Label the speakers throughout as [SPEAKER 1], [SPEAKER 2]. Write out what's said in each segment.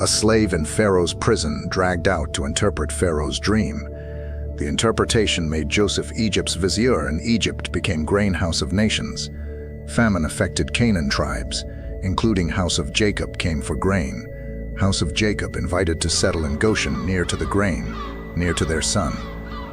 [SPEAKER 1] a slave in Pharaoh's prison dragged out to interpret Pharaoh's dream. The interpretation made Joseph Egypt's vizier, and Egypt became grain house of nations. Famine affected Canaan tribes, including House of Jacob came for grain. House of Jacob invited to settle in Goshen near to the grain, near to their son.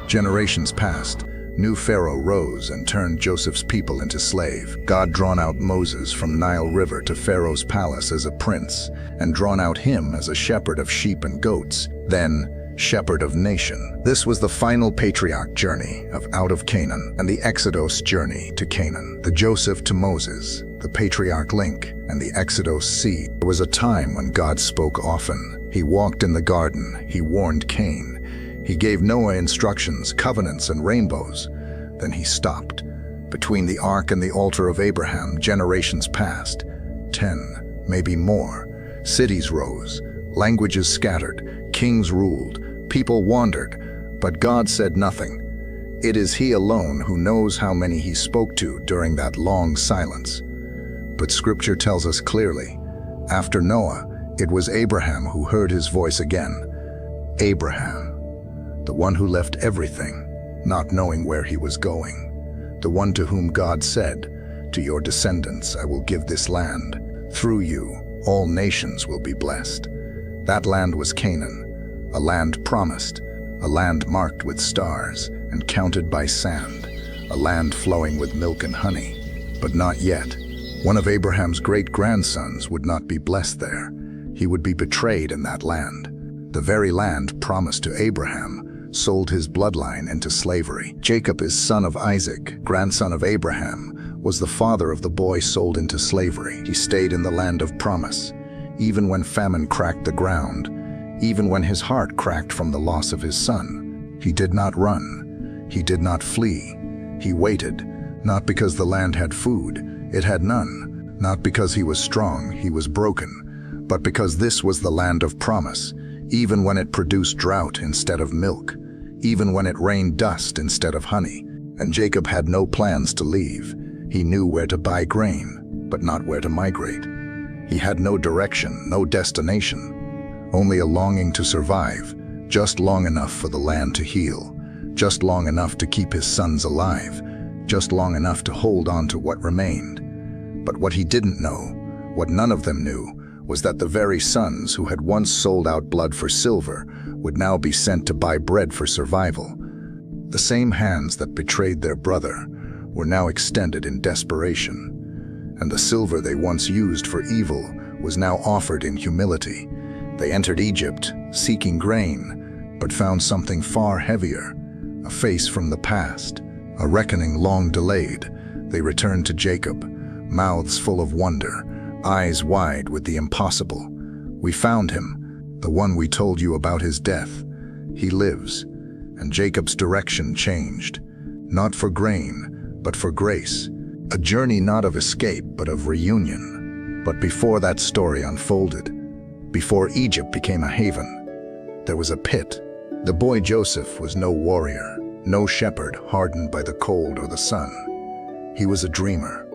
[SPEAKER 1] Generations passed. New Pharaoh rose and turned Joseph's people into slave. God drawn out Moses from Nile River to Pharaoh's palace as a prince, and drawn out him as a shepherd of sheep and goats, then shepherd of nation. This was the final patriarch journey of out of Canaan, and the Exodus journey to Canaan. The Joseph to Moses, the Patriarch Link, and the Exodus seed. There was a time when God spoke often. He walked in the garden, he warned Cain. He gave Noah instructions, covenants, and rainbows. Then he stopped. Between the ark and the altar of Abraham, generations passed. 10, maybe more. Cities rose, languages scattered, kings ruled, people wandered, but God said nothing. It is He alone who knows how many He spoke to during that long silence. But Scripture tells us clearly, after Noah, it was Abraham who heard His voice again. Abraham. The one who left everything, not knowing where he was going. The one to whom God said, "To your descendants I will give this land. Through you, all nations will be blessed." That land was Canaan, a land promised, a land marked with stars and counted by sand, a land flowing with milk and honey. But not yet. One of Abraham's great-grandsons would not be blessed there. He would be betrayed in that land. The very land promised to Abraham sold his bloodline into slavery. Jacob, his son of Isaac, grandson of Abraham, was the father of the boy sold into slavery. He stayed in the land of promise, even when famine cracked the ground, even when his heart cracked from the loss of his son. He did not run. He did not flee. He waited, not because the land had food, it had none. Not because he was strong, he was broken, but because this was the land of promise, even when it produced drought instead of milk, even when it rained dust instead of honey. And Jacob had no plans to leave. He knew where to buy grain, but not where to migrate. He had no direction, no destination, only a longing to survive, just long enough for the land to heal, just long enough to keep his sons alive, just long enough to hold on to what remained. But what he didn't know, what none of them knew, was that the very sons who had once sold out blood for silver would now be sent to buy bread for survival. The same hands that betrayed their brother were now extended in desperation, and the silver they once used for evil was now offered in humility. They entered Egypt, seeking grain, but found something far heavier, a face from the past, a reckoning long delayed. They returned to Jacob, mouths full of wonder, eyes wide with the impossible. "We found him, the one we told you about his death. He lives." And Jacob's direction changed, not for grain, but for grace, a journey not of escape, but of reunion. But before that story unfolded, before Egypt became a haven, there was a pit. The boy Joseph was no warrior, no shepherd hardened by the cold or the sun. He was a dreamer,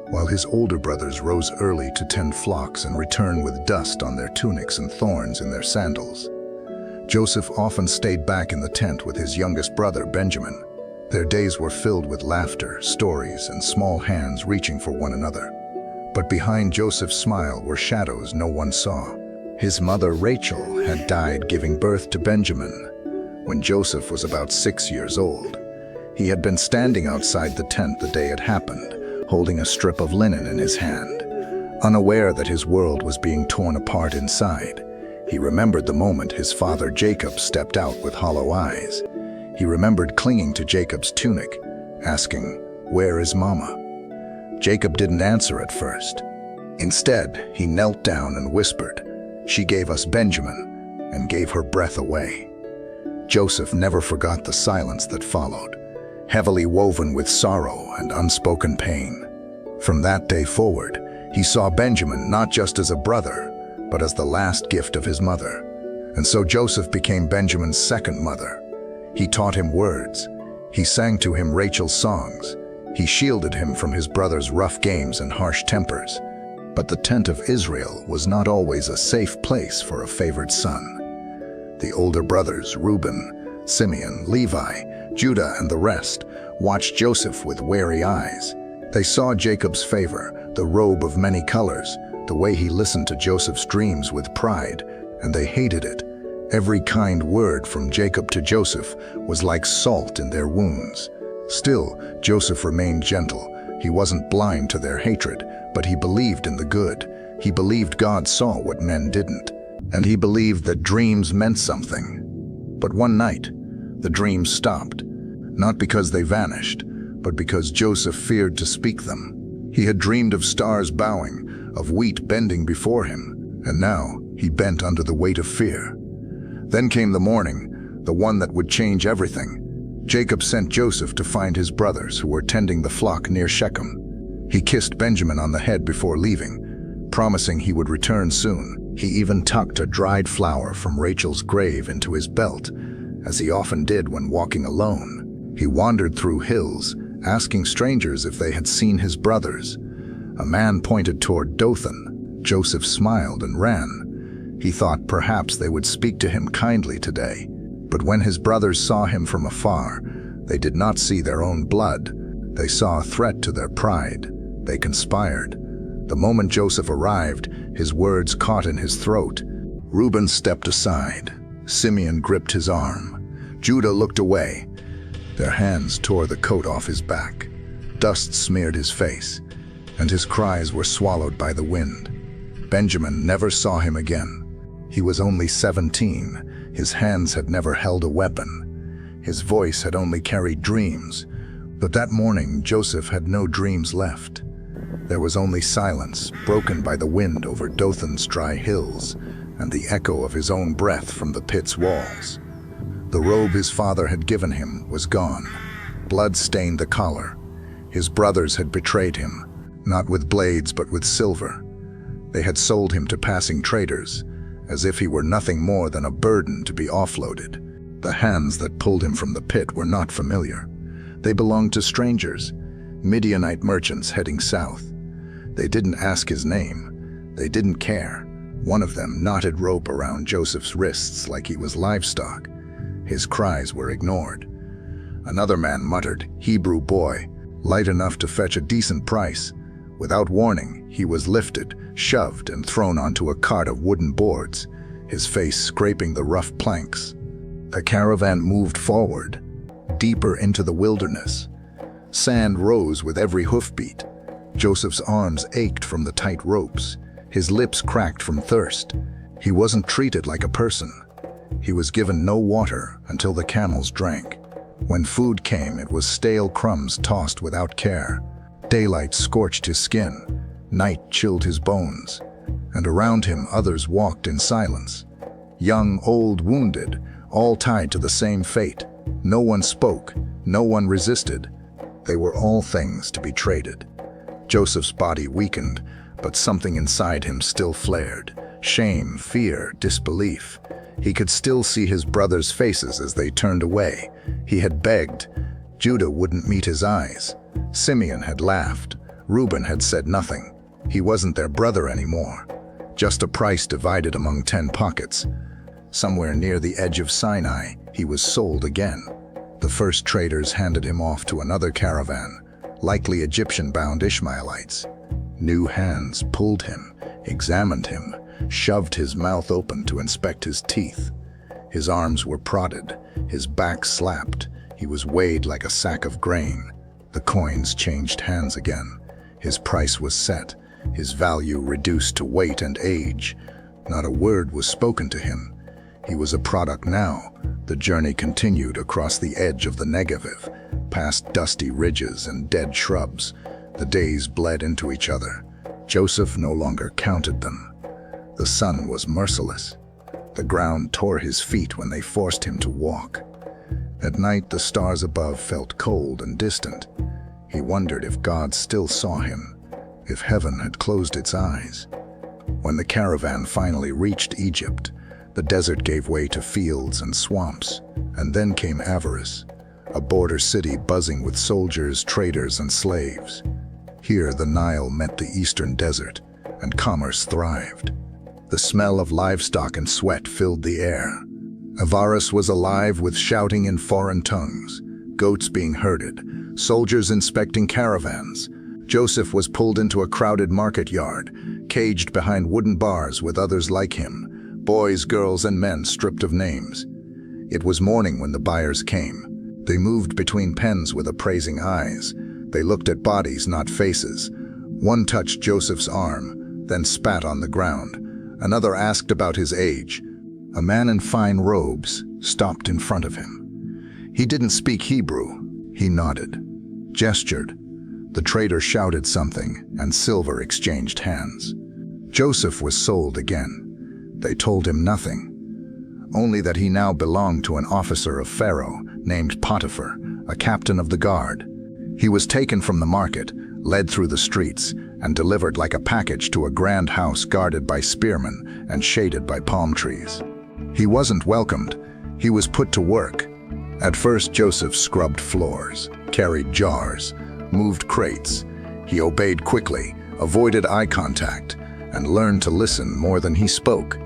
[SPEAKER 1] while his older brothers rose early to tend flocks and return with dust on their tunics and thorns in their sandals. Joseph often stayed back in the tent with his youngest brother, Benjamin. Their days were filled with laughter, stories, and small hands reaching for one another. But behind Joseph's smile were shadows no one saw. His mother, Rachel, had died giving birth to Benjamin when Joseph was about 6 years old. He had been standing outside the tent the day it happened, holding a strip of linen in his hand, unaware that his world was being torn apart inside. He remembered the moment his father Jacob stepped out with hollow eyes. He remembered clinging to Jacob's tunic, asking, "Where is Mama?" Jacob didn't answer at first. Instead, he knelt down and whispered, "She gave us Benjamin," and gave her breath away. Joseph never forgot the silence that followed, heavily woven with sorrow and unspoken pain. From that day forward, he saw Benjamin not just as a brother, but as the last gift of his mother. And so Joseph became Benjamin's second mother. He taught him words. He sang to him Rachel's songs. He shielded him from his brother's rough games and harsh tempers. But the tent of Israel was not always a safe place for a favored son. The older brothers, Reuben, Simeon, Levi, Judah, and the rest, watched Joseph with wary eyes. They saw Jacob's favor, the robe of many colors, the way he listened to Joseph's dreams with pride, and they hated it. Every kind word from Jacob to Joseph was like salt in their wounds. Still, Joseph remained gentle. He wasn't blind to their hatred, but he believed in the good. He believed God saw what men didn't. And he believed that dreams meant something. But one night, the dreams stopped. Not because they vanished, but because Joseph feared to speak them. He had dreamed of stars bowing, of wheat bending before him, and now he bent under the weight of fear. Then came the morning, the one that would change everything. Jacob sent Joseph to find his brothers who were tending the flock near Shechem. He kissed Benjamin on the head before leaving, promising he would return soon. He even tucked a dried flower from Rachel's grave into his belt, as he often did when walking alone. He wandered through hills, asking strangers if they had seen his brothers. A man pointed toward Dothan. Joseph smiled and ran. He thought perhaps they would speak to him kindly today. But when his brothers saw him from afar, they did not see their own blood. They saw a threat to their pride. They conspired. The moment Joseph arrived, his words caught in his throat. Reuben stepped aside. Simeon gripped his arm. Judah looked away. Their hands tore the coat off his back. Dust smeared his face, and his cries were swallowed by the wind. Benjamin never saw him again. He was only 17. His hands had never held a weapon. His voice had only carried dreams. But that morning, Joseph had no dreams left. There was only silence, broken by the wind over Dothan's dry hills, and the echo of his own breath from the pit's walls. The robe his father had given him was gone. Blood stained the collar. His brothers had betrayed him, not with blades but with silver. They had sold him to passing traders, as if he were nothing more than a burden to be offloaded. The hands that pulled him from the pit were not familiar. They belonged to strangers, Midianite merchants heading south. They didn't ask his name. They didn't care. One of them knotted rope around Joseph's wrists like he was livestock. His cries were ignored. Another man muttered, "Hebrew boy," light enough to fetch a decent price. Without warning, he was lifted, shoved, and thrown onto a cart of wooden boards, his face scraping the rough planks. The caravan moved forward, deeper into the wilderness. Sand rose with every hoofbeat. Joseph's arms ached from the tight ropes. His lips cracked from thirst. He wasn't treated like a person. He was given no water until the camels drank. When food came, it was stale crumbs tossed without care. Daylight scorched his skin. Night chilled his bones. And around him others walked in silence. Young, old, wounded, all tied to the same fate. No one spoke. No one resisted. They were all things to be traded. Joseph's body weakened, but something inside him still flared. Shame, fear, disbelief. He could still see his brothers' faces as they turned away. He had begged. Judah wouldn't meet his eyes. Simeon had laughed. Reuben had said nothing. He wasn't their brother anymore. Just a price divided among 10 pockets. Somewhere near the edge of Sinai, he was sold again. The first traders handed him off to another caravan, likely Egyptian-bound Ishmaelites. New hands pulled him, examined him, shoved his mouth open to inspect his teeth. His arms were prodded, his back slapped. He was weighed like a sack of grain. The coins changed hands again. His price was set, his value reduced to weight and age. Not a word was spoken to him. He was a product now. The journey continued across the edge of the Negev, past dusty ridges and dead shrubs. The days bled into each other. Joseph no longer counted them. The sun was merciless. The ground tore his feet when they forced him to walk. At night, the stars above felt cold and distant. He wondered if God still saw him, if heaven had closed its eyes. When the caravan finally reached Egypt, the desert gave way to fields and swamps, and then came Avaris, a border city buzzing with soldiers, traders, and slaves. Here the Nile met the eastern desert, and commerce thrived. The smell of livestock and sweat filled the air. Avaris was alive with shouting in foreign tongues, goats being herded, soldiers inspecting caravans. Joseph was pulled into a crowded market yard, caged behind wooden bars with others like him, boys, girls, and men stripped of names. It was morning when the buyers came. They moved between pens with appraising eyes. They looked at bodies, not faces. One touched Joseph's arm, then spat on the ground. Another asked about his age. A man in fine robes stopped in front of him. He didn't speak Hebrew. He nodded, gestured. The trader shouted something, and silver exchanged hands. Joseph was sold again. They told him nothing, only that he now belonged to an officer of Pharaoh named Potiphar, a captain of the guard. He was taken from the market, led through the streets, and delivered like a package to a grand house guarded by spearmen and shaded by palm trees. He wasn't welcomed. He was put to work. At first, Joseph scrubbed floors, carried jars, moved crates. He obeyed quickly, avoided eye contact, and learned to listen more than he spoke.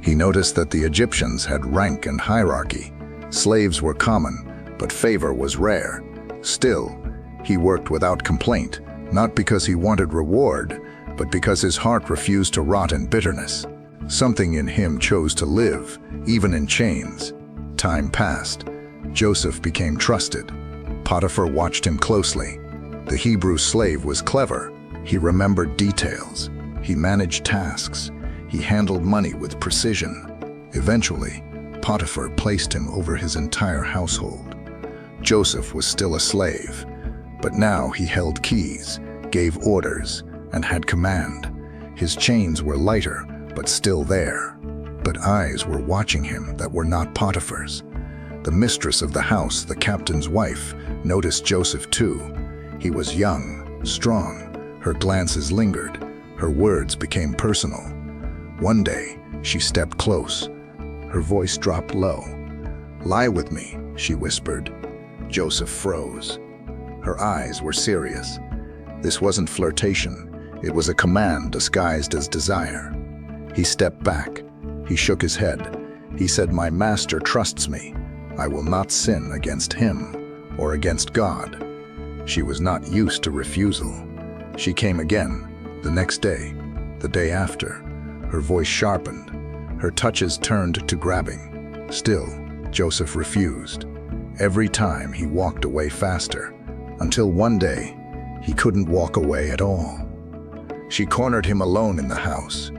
[SPEAKER 1] He noticed that the Egyptians had rank and hierarchy. Slaves were common, but favor was rare. Still, he worked without complaint, not because he wanted reward, but because his heart refused to rot in bitterness. Something in him chose to live, even in chains. Time passed. Joseph became trusted. Potiphar watched him closely. The Hebrew slave was clever. He remembered details. He managed tasks. He handled money with precision. Eventually, Potiphar placed him over his entire household. Joseph was still a slave, but now he held keys, gave orders, and had command. His chains were lighter, but still there. But eyes were watching him that were not Potiphar's. The mistress of the house, the captain's wife, noticed Joseph too. He was young, strong. Her glances lingered. Her words became personal. One day, she stepped close. Her voice dropped low. "Lie with me," she whispered. Joseph froze. Her eyes were serious. This wasn't flirtation. It was a command disguised as desire. He stepped back. He shook his head. He said, "My master trusts me. I will not sin against him or against God." She was not used to refusal. She came again, the next day, the day after. Her voice sharpened. Her touches turned to grabbing. Still, Joseph refused. Every time he walked away faster, until one day, he couldn't walk away at all. She cornered him alone in the house.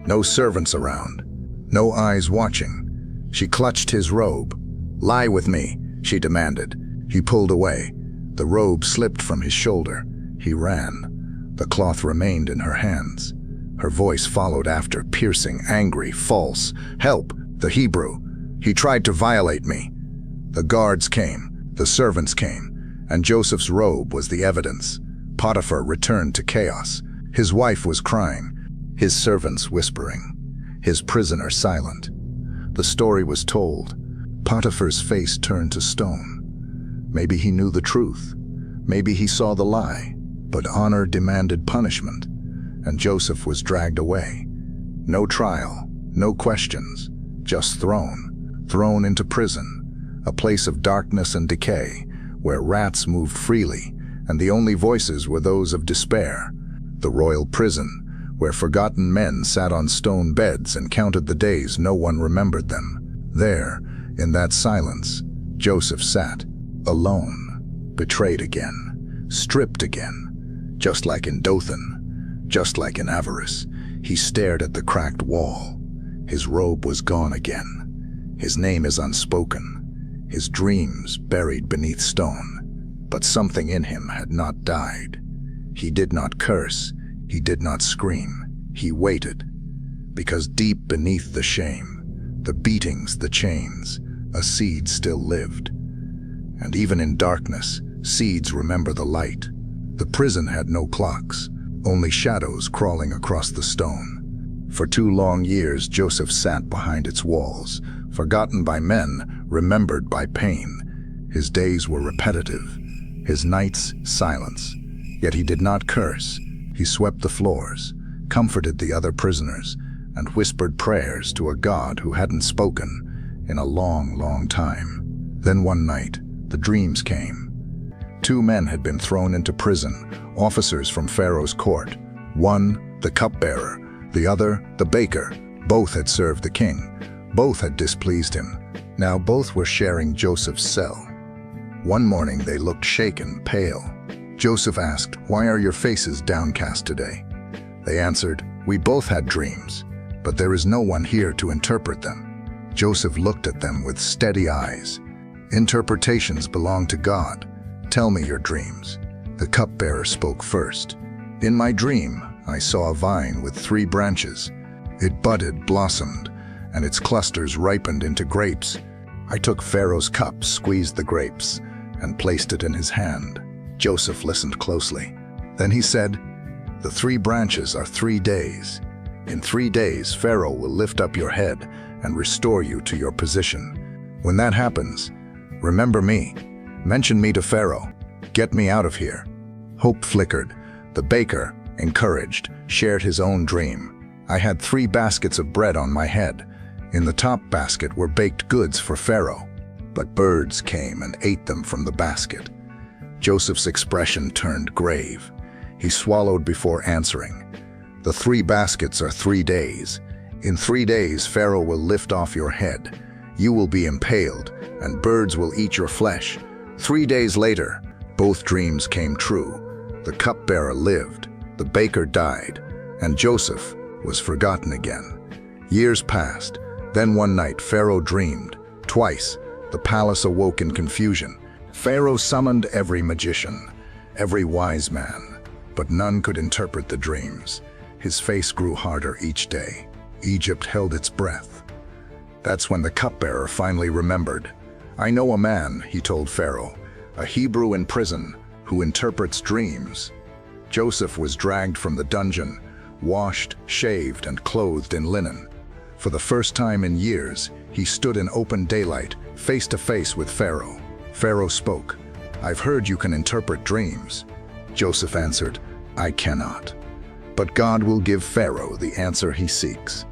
[SPEAKER 1] No servants around, no eyes watching. She clutched his robe. "Lie with me," she demanded. He pulled away. The robe slipped from his shoulder. He ran. The cloth remained in her hands. Her voice followed after, piercing, angry, false. "Help, the Hebrew. He tried to violate me." The guards came, the servants came, and Joseph's robe was the evidence. Potiphar returned to chaos. His wife was crying, his servants whispering, his prisoner silent. The story was told. Potiphar's face turned to stone. Maybe he knew the truth. Maybe he saw the lie. But honor demanded punishment, and Joseph was dragged away. No trial, no questions, just thrown into prison, a place of darkness and decay, where rats moved freely, and the only voices were those of despair. The royal prison, where forgotten men sat on stone beds and counted the days no one remembered them. There, in that silence, Joseph sat, alone, betrayed again, stripped again. Just like in Dothan, just like in Avaris, he stared at the cracked wall. His robe was gone again. His name is unspoken. His dreams buried beneath stone. But something in him had not died. He did not curse. He did not scream. He waited. Because deep beneath the shame, the beatings, the chains, a seed still lived. And even in darkness, seeds remember the light. The prison had no clocks, only shadows crawling across the stone. For 2 long years, Joseph sat behind its walls, forgotten by men, remembered by pain. His days were repetitive, his nights silence. Yet he did not curse. He swept the floors, comforted the other prisoners, and whispered prayers to a God who hadn't spoken in a long, long time. Then one night, the dreams came. 2 men had been thrown into prison, officers from Pharaoh's court. One, the cupbearer, the other, the baker. Both had served the king. Both had displeased him. Now both were sharing Joseph's cell. One morning they looked shaken, pale. Joseph asked, "Why are your faces downcast today?" They answered, "We both had dreams, but there is no one here to interpret them." Joseph looked at them with steady eyes. "Interpretations belong to God. Tell me your dreams." The cupbearer spoke first. "In my dream, I saw a vine with 3 branches. It budded, blossomed, and its clusters ripened into grapes. I took Pharaoh's cup, squeezed the grapes, and placed it in his hand." Joseph listened closely. Then he said, "The 3 branches are 3 days. In 3 days, Pharaoh will lift up your head and restore you to your position. When that happens, remember me. Mention me to Pharaoh. Get me out of here." Hope flickered. The baker, encouraged, shared his own dream. "I had 3 baskets of bread on my head. In the top basket were baked goods for Pharaoh, but birds came and ate them from the basket." Joseph's expression turned grave. He swallowed before answering. "The 3 baskets are 3 days. In 3 days, Pharaoh will lift off your head. You will be impaled, and birds will eat your flesh." 3 days later, both dreams came true. The cupbearer lived, the baker died, and Joseph was forgotten again. Years passed. Then one night, Pharaoh dreamed. Twice, the palace awoke in confusion. Pharaoh summoned every magician, every wise man, but none could interpret the dreams. His face grew harder each day. Egypt held its breath. That's when the cupbearer finally remembered. "I know a man," he told Pharaoh, "a Hebrew in prison who interprets dreams." Joseph was dragged from the dungeon, washed, shaved, and clothed in linen. For the first time in years, he stood in open daylight, face to face with Pharaoh. Pharaoh spoke, "I've heard you can interpret dreams." Joseph answered, "I cannot. But God will give Pharaoh the answer he seeks."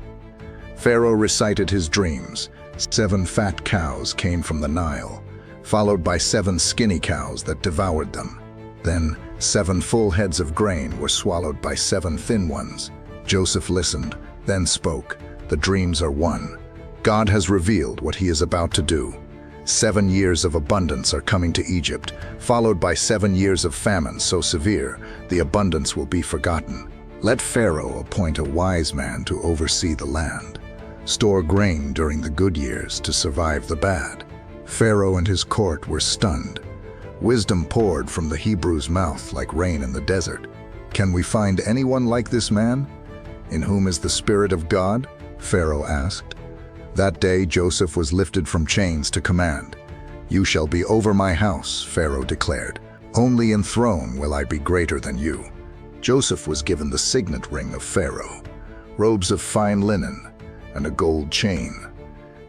[SPEAKER 1] Pharaoh recited his dreams. 7 fat cows came from the Nile, followed by 7 skinny cows that devoured them. Then 7 full heads of grain were swallowed by 7 thin ones. Joseph listened, then spoke, "The dreams are one. God has revealed what he is about to do. 7 years of abundance are coming to Egypt, followed by 7 years of famine so severe the abundance will be forgotten. Let Pharaoh appoint a wise man to oversee the land. Store grain during the good years to survive the bad." Pharaoh and his court were stunned. Wisdom poured from the Hebrew's mouth like rain in the desert. "Can we find anyone like this man? In whom is the Spirit of God?" Pharaoh asked. That day Joseph was lifted from chains to command. "You shall be over my house," Pharaoh declared. "Only in throne will I be greater than you." Joseph was given the signet ring of Pharaoh, robes of fine linen, and a gold chain.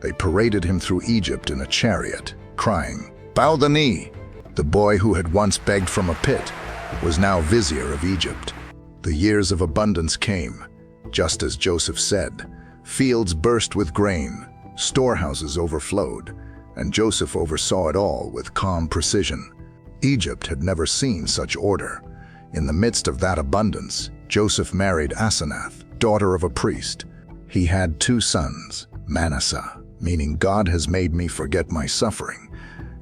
[SPEAKER 1] They paraded him through Egypt in a chariot, crying, "Bow the knee!" The boy who had once begged from a pit was now vizier of Egypt. The years of abundance came, just as Joseph said. Fields burst with grain, storehouses overflowed, and Joseph oversaw it all with calm precision. Egypt had never seen such order. In the midst of that abundance, Joseph married Asenath, daughter of a priest. He had 2 sons, Manasseh, meaning God has made me forget my suffering,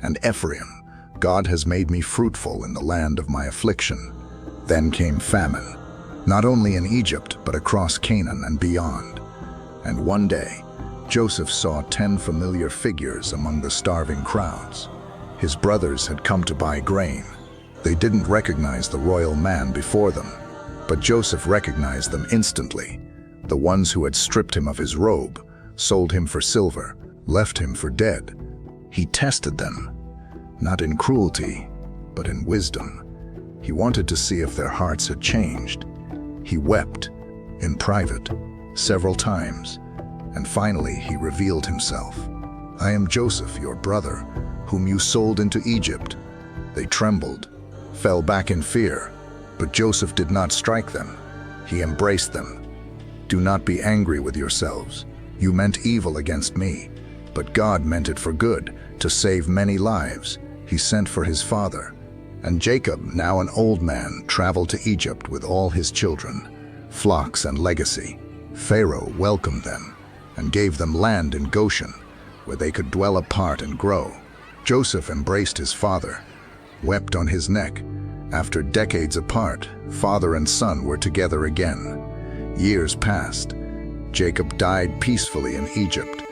[SPEAKER 1] and Ephraim, God has made me fruitful in the land of my affliction. Then came famine, not only in Egypt, but across Canaan and beyond. And one day, Joseph saw 10 familiar figures among the starving crowds. His brothers had come to buy grain. They didn't recognize the royal man before them, but Joseph recognized them instantly. The ones who had stripped him of his robe, sold him for silver, left him for dead. He tested them, not in cruelty, but in wisdom. He wanted to see if their hearts had changed. He wept, in private, several times, and finally he revealed himself. "I am Joseph, your brother, whom you sold into Egypt." They trembled, fell back in fear, but Joseph did not strike them. He embraced them. "Do not be angry with yourselves. You meant evil against me, but God meant it for good, to save many lives. He sent for his father." And Jacob, now an old man, traveled to Egypt with all his children, flocks and legacy. Pharaoh welcomed them and gave them land in Goshen, where they could dwell apart and grow. Joseph embraced his father, wept on his neck. After decades apart, father and son were together again. Years passed. Jacob died peacefully in Egypt.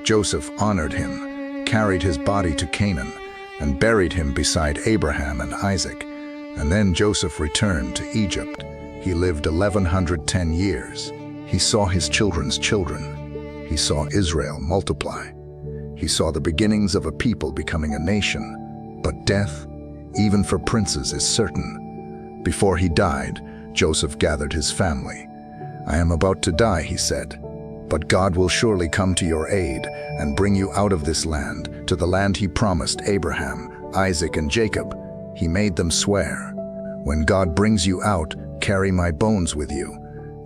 [SPEAKER 1] Joseph honored him, carried his body to Canaan, and buried him beside Abraham and Isaac. And then Joseph returned to Egypt. He lived 1110 years. He saw his children's children. He saw Israel multiply. He saw the beginnings of a people becoming a nation. But death, even for princes, is certain. Before he died, Joseph gathered his family. "I am about to die," he said, "but God will surely come to your aid and bring you out of this land, to the land he promised Abraham, Isaac, and Jacob." He made them swear, "When God brings you out, carry my bones with you."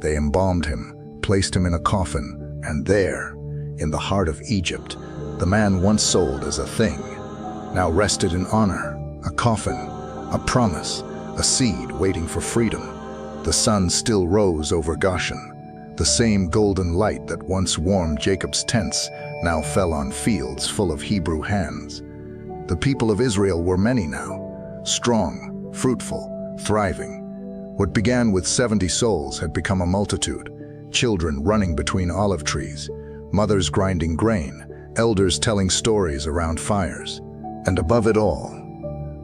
[SPEAKER 1] They embalmed him, placed him in a coffin, and there, in the heart of Egypt, the man once sold as a thing, now rested in honor, a coffin, a promise, a seed waiting for freedom. The sun still rose over Goshen. The same golden light that once warmed Jacob's tents now fell on fields full of Hebrew hands. The people of Israel were many now, strong, fruitful, thriving. What began with 70 souls had become a multitude, children running between olive trees, mothers grinding grain, elders telling stories around fires. And above it all,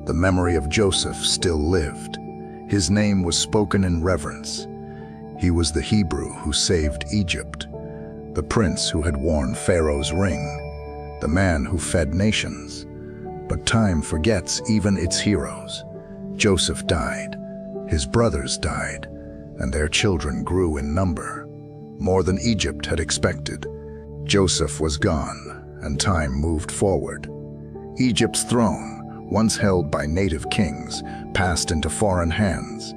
[SPEAKER 1] the memory of Joseph still lived. His name was spoken in reverence. He was the Hebrew who saved Egypt, the prince who had worn Pharaoh's ring, the man who fed nations. But time forgets even its heroes. Joseph died, his brothers died, and their children grew in number. More than Egypt had expected. Joseph was gone, and time moved forward. Egypt's throne, once held by native kings, passed into foreign hands.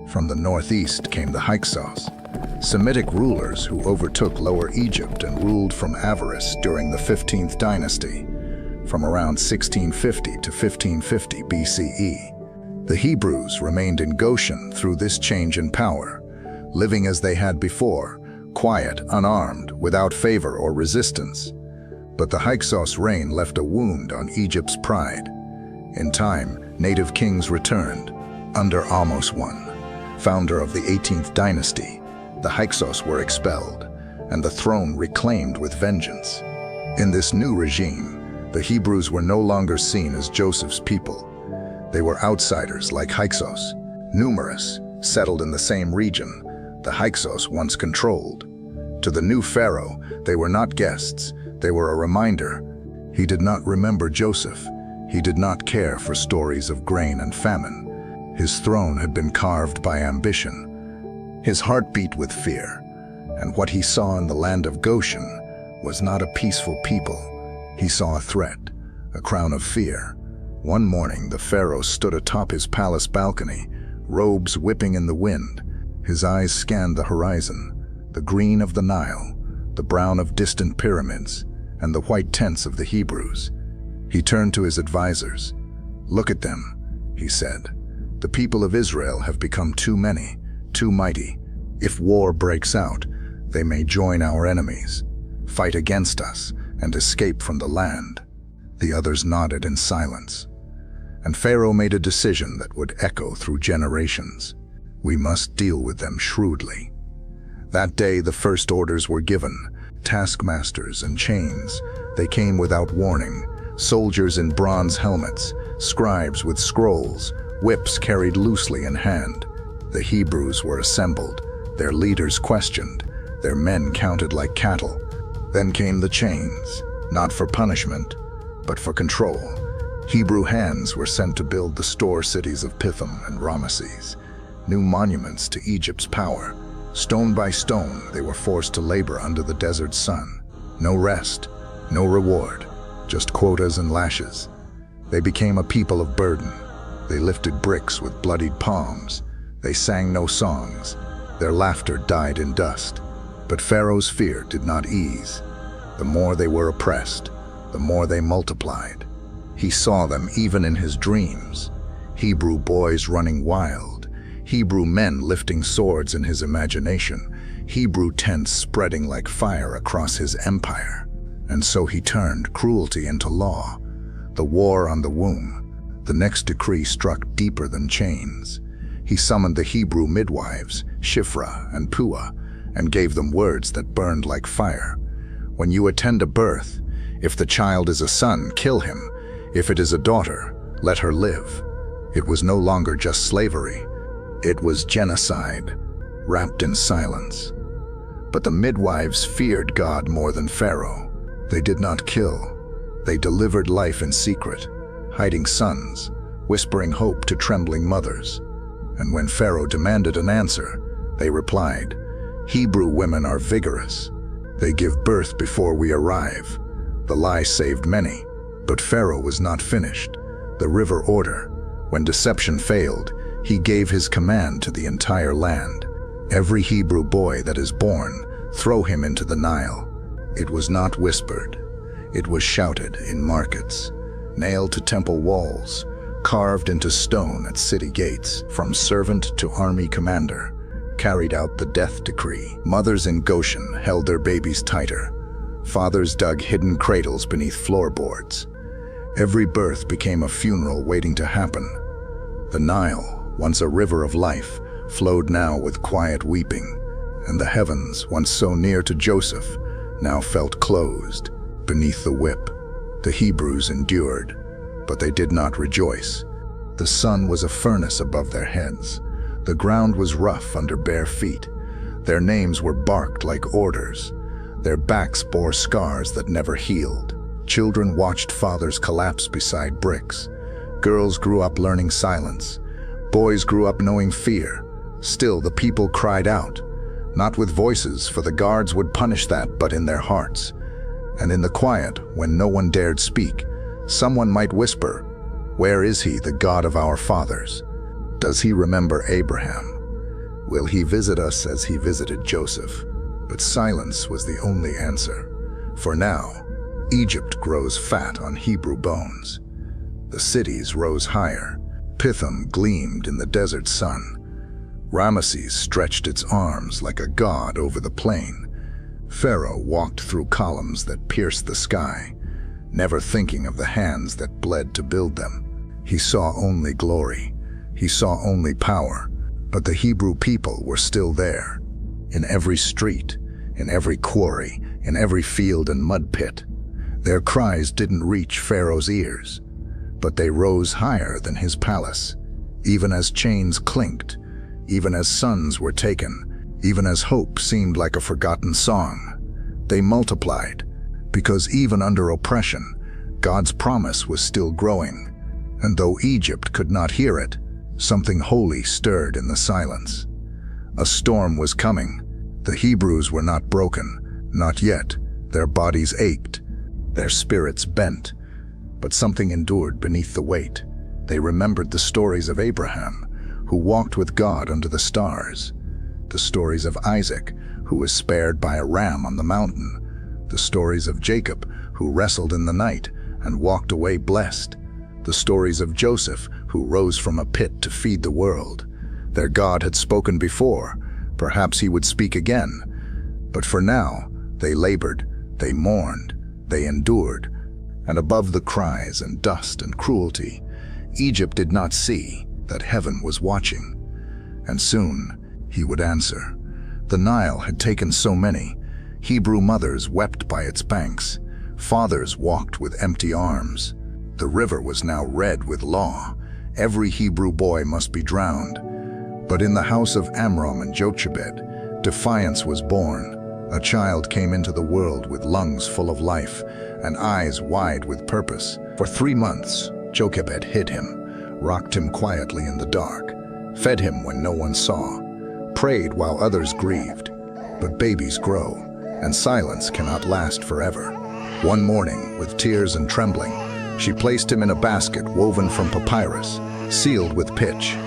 [SPEAKER 1] From the northeast came the Hyksos, Semitic rulers who overtook Lower Egypt and ruled from Avaris during the 15th dynasty, from around 1650 to 1550 BCE. The Hebrews remained in Goshen through this change in power, living as they had before, quiet, unarmed, without favor or resistance. But the Hyksos reign left a wound on Egypt's pride. In time, native kings returned. Under Ahmose I, founder of the 18th dynasty, the Hyksos were expelled, and the throne reclaimed with vengeance. In this new regime, the Hebrews were no longer seen as Joseph's people. They were outsiders like Hyksos, numerous, settled in the same region the Hyksos once controlled. To the new Pharaoh, they were not guests, they were a reminder. He did not remember Joseph. He did not care for stories of grain and famine. His throne had been carved by ambition. His heart beat with fear, and what he saw in the land of Goshen was not a peaceful people. He saw a threat, a crown of fear. One morning, the Pharaoh stood atop his palace balcony, robes whipping in the wind. His eyes scanned the horizon, the green of the Nile, the brown of distant pyramids, and the white tents of the Hebrews. He turned to his advisors. "Look at them," he said. "The people of Israel have become too many, too mighty. If war breaks out, they may join our enemies, fight against us, and escape from the land." The others nodded in silence. And Pharaoh made a decision that would echo through generations. We must deal with them shrewdly. That day the first orders were given, taskmasters and chains. They came without warning, soldiers in bronze helmets, scribes with scrolls, whips carried loosely in hand. The Hebrews were assembled, their leaders questioned, their men counted like cattle. Then came the chains, not for punishment, but for control. Hebrew hands were sent to build the store cities of Pithom and Ramesses, new monuments to Egypt's power. Stone by stone, they were forced to labor under the desert sun. No rest, no reward, just quotas and lashes. They became a people of burden. They lifted bricks with bloodied palms. They sang no songs. Their laughter died in dust. But Pharaoh's fear did not ease. The more they were oppressed, the more they multiplied. He saw them even in his dreams. Hebrew boys running wild, Hebrew men lifting swords in his imagination, Hebrew tents spreading like fire across his empire. And so he turned cruelty into law, the war on the womb. The next decree struck deeper than chains. He summoned the Hebrew midwives, Shiphrah and Puah, and gave them words that burned like fire. When you attend a birth, if the child is a son, kill him. If it is a daughter, let her live. It was no longer just slavery. It was genocide, wrapped in silence. But the midwives feared God more than Pharaoh. They did not kill. They delivered life in secret, hiding sons, whispering hope to trembling mothers. And when Pharaoh demanded an answer, they replied, "Hebrew women are vigorous. They give birth before we arrive." The lie saved many, but Pharaoh was not finished. The river order. When deception failed, he gave his command to the entire land. Every Hebrew boy that is born, throw him into the Nile. It was not whispered. It was shouted in markets, nailed to temple walls, carved into stone at city gates. From servant to army commander, carried out the death decree. Mothers in Goshen held their babies tighter. Fathers dug hidden cradles beneath floorboards. Every birth became a funeral waiting to happen. The Nile, once a river of life, flowed now with quiet weeping, and the heavens, once so near to Joseph, now felt closed beneath the whip. The Hebrews endured, but they did not rejoice. The sun was a furnace above their heads. The ground was rough under bare feet. Their names were barked like orders. Their backs bore scars that never healed. Children watched fathers collapse beside bricks. Girls grew up learning silence. Boys grew up knowing fear. Still, the people cried out, not with voices, for the guards would punish that, but in their hearts. And in the quiet, when no one dared speak, someone might whisper, "Where is he, the God of our fathers? Does he remember Abraham? Will he visit us as he visited Joseph?" But silence was the only answer. For now, Egypt grows fat on Hebrew bones. The cities rose higher. Pithom gleamed in the desert sun. Ramesses stretched its arms like a god over the plain. Pharaoh walked through columns that pierced the sky, never thinking of the hands that bled to build them. He saw only glory. He saw only power. But the Hebrew people were still there, in every street, in every quarry, in every field and mud pit. Their cries didn't reach Pharaoh's ears, but they rose higher than his palace. Even as chains clinked, even as sons were taken, even as hope seemed like a forgotten song, they multiplied, because even under oppression, God's promise was still growing. And though Egypt could not hear it, something holy stirred in the silence. A storm was coming. The Hebrews were not broken, not yet. Their bodies ached, their spirits bent, but something endured beneath the weight. They remembered the stories of Abraham, who walked with God under the stars, the stories of Isaac, who was spared by a ram on the mountain, the stories of Jacob, who wrestled in the night and walked away blessed, the stories of Joseph, who rose from a pit to feed the world. Their God had spoken before. Perhaps he would speak again. But for now, they labored, they mourned, they endured. And above the cries and dust and cruelty, Egypt did not see that heaven was watching. And soon, he would answer. The Nile had taken so many. Hebrew mothers wept by its banks. Fathers walked with empty arms. The river was now red with law. Every Hebrew boy must be drowned. But in the house of Amram and Jochebed, Defiance was born. A child came into the world with lungs full of life and eyes wide with purpose. For 3 months, Jochebed hid him, rocked him quietly in the dark, fed him when no one saw, prayed while others grieved. But babies grow, and silence cannot last forever. One morning, with tears and trembling, she placed him in a basket woven from papyrus, sealed with pitch.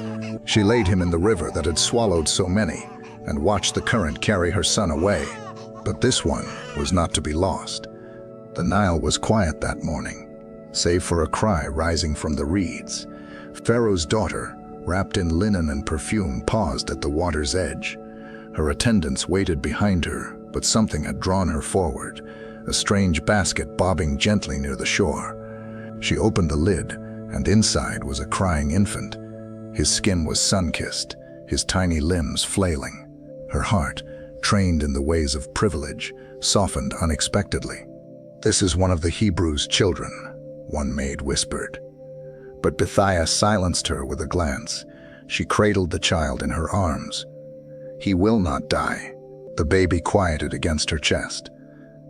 [SPEAKER 1] She laid him in the river that had swallowed so many, and watched the current carry her son away. But this one was not to be lost. The Nile was quiet that morning, save for a cry rising from the reeds. Pharaoh's daughter, wrapped in linen and perfume, paused at the water's edge. Her attendants waited behind her, but something had drawn her forward, a strange basket bobbing gently near the shore. She opened the lid, and inside was a crying infant. His skin was sun-kissed, his tiny limbs flailing. Her heart, trained in the ways of privilege, softened unexpectedly. "This is one of the Hebrews' children," one maid whispered. But Bithiah silenced her with a glance. She cradled the child in her arms. "He will not die." The baby quieted against her chest.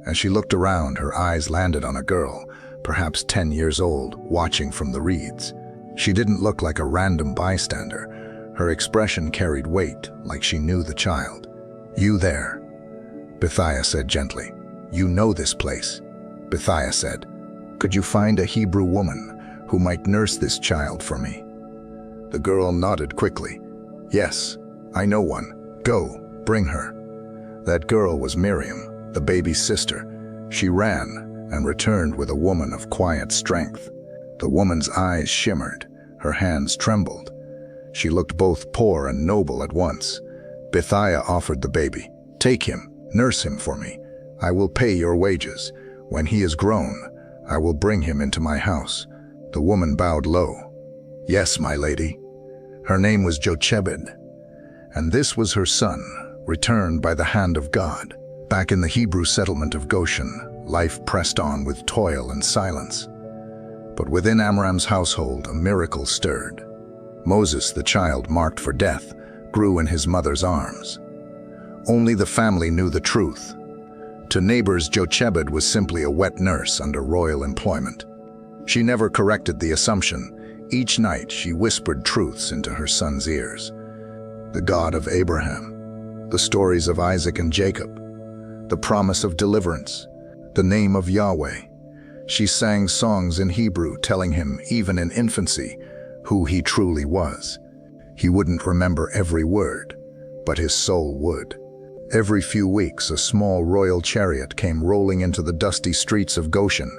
[SPEAKER 1] As she looked around, her eyes landed on a girl, perhaps 10 years old, watching from the reeds. She didn't look like a random bystander. Her expression carried weight, like she knew the child. "You there," Bithiah said gently. "You know this place." Bithiah said, "Could you find a Hebrew woman who might nurse this child for me?" The girl nodded quickly. "Yes, I know one. Go, bring her." That girl was Miriam, the baby's sister. She ran and returned with a woman of quiet strength. The woman's eyes shimmered, her hands trembled. She looked both poor and noble at once. Bithiah offered the baby. "Take him, nurse him for me. I will pay your wages. When he is grown, I will bring him into my house." The woman bowed low. "Yes, my lady." Her name was Jochebed, and this was her son, returned by the hand of God. Back in the Hebrew settlement of Goshen, life pressed on with toil and silence. But within Amram's household, a miracle stirred. Moses, the child marked for death, grew in his mother's arms. Only the family knew the truth. To neighbors, Jochebed was simply a wet nurse under royal employment. She never corrected the assumption. Each night she whispered truths into her son's ears. The God of Abraham, the stories of Isaac and Jacob, the promise of deliverance, the name of Yahweh. She sang songs in Hebrew, telling him, even in infancy, who he truly was. He wouldn't remember every word, but his soul would. Every few weeks, a small royal chariot came rolling into the dusty streets of Goshen.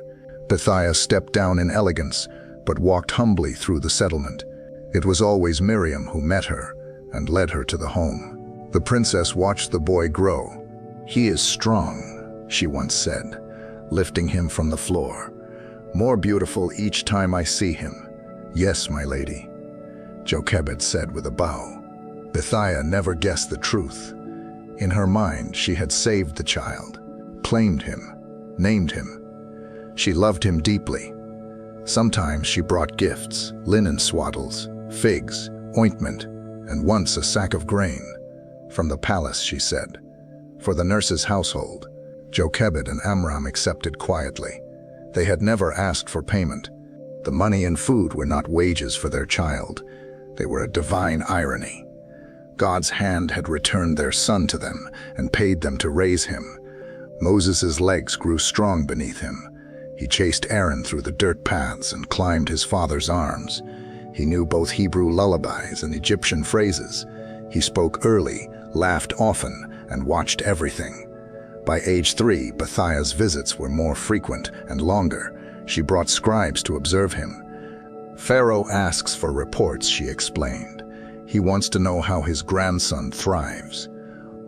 [SPEAKER 1] Bithiah stepped down in elegance, but walked humbly through the settlement. It was always Miriam who met her and led her to the home. The princess watched the boy grow. "He is strong," she once said, lifting him from the floor. "More beautiful each time I see him." "Yes, my lady," Jochebed said with a bow. Bithiah never guessed the truth. In her mind, she had saved the child, claimed him, named him. She loved him deeply. Sometimes she brought gifts, linen swaddles, figs, ointment, and once a sack of grain. From the palace, she said. For the nurse's household, Jochebed and Amram accepted quietly. They had never asked for payment. The money and food were not wages for their child. They were a divine irony. God's hand had returned their son to them and paid them to raise him. Moses' legs grew strong beneath him. He chased Aaron through the dirt paths and climbed his father's arms. He knew both Hebrew lullabies and Egyptian phrases. He spoke early, laughed often, and watched everything. By age 3, Bithiah's visits were more frequent and longer. She brought scribes to observe him. "Pharaoh asks for reports," she explained. "He wants to know how his grandson thrives."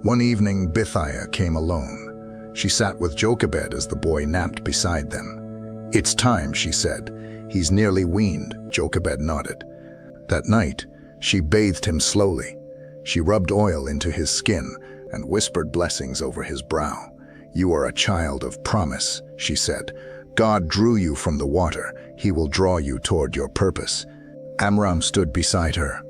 [SPEAKER 1] One evening, Bithiah came alone. She sat with Jochebed as the boy napped beside them. "It's time," she said. "He's nearly weaned." Jochebed nodded. That night, she bathed him slowly. She rubbed oil into his skin and whispered blessings over his brow. "You are a child of promise," she said. "God drew you from the water. He will draw you toward your purpose." Amram stood beside her.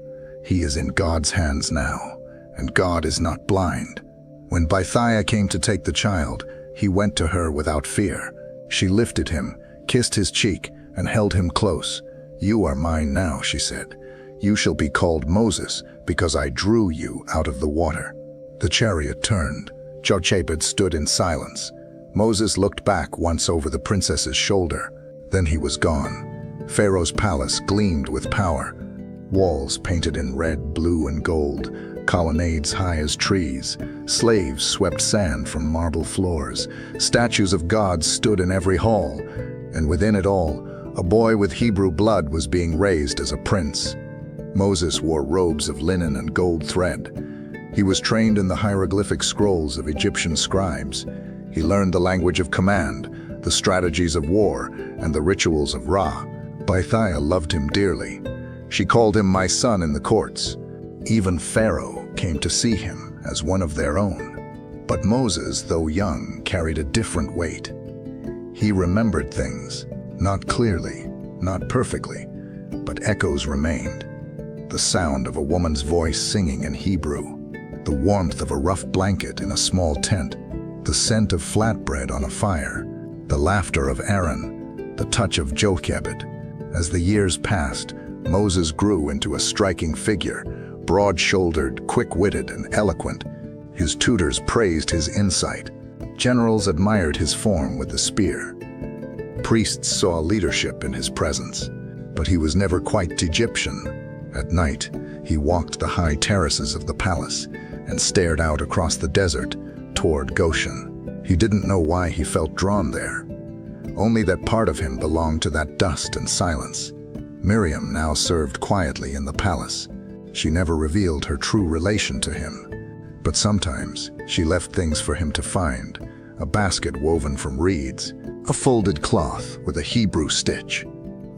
[SPEAKER 1] He is in God's hands now, and God is not blind. When Bithiah came to take the child, he went to her without fear. She lifted him, kissed his cheek, and held him close. "You are mine now," she said. "You shall be called Moses, because I drew you out of the water." The chariot turned. Jochebed stood in silence. Moses looked back once over the princess's shoulder. Then he was gone. Pharaoh's palace gleamed with power. Walls painted in red, blue, and gold. colonnades high as trees, slaves swept sand from marble floors, statues of gods stood in every hall, and within it all, a boy with Hebrew blood was being raised as a prince. Moses wore robes of linen and gold thread. He was trained in the hieroglyphic scrolls of Egyptian scribes. He learned the language of command, the strategies of war, and the rituals of Ra. Bithiah loved him dearly. She called him my son in the courts. Even Pharaoh came to see him as one of their own. But Moses, though young, carried a different weight. He remembered things, not clearly, not perfectly, but echoes remained. The sound of a woman's voice singing in Hebrew, the warmth of a rough blanket in a small tent, the scent of flatbread on a fire, the laughter of Aaron, the touch of Jochebed. As the years passed, Moses grew into a striking figure, broad-shouldered, quick-witted, and eloquent. His tutors praised his insight. Generals admired his form with the spear. Priests saw leadership in his presence, but he was never quite Egyptian. At night, he walked the high terraces of the palace and stared out across the desert toward Goshen. He didn't know why he felt drawn there. Only that part of him belonged to that dust and silence. Miriam now served quietly in the palace. She never revealed her true relation to him. But sometimes she left things for him to find: a basket woven from reeds, a folded cloth with a Hebrew stitch,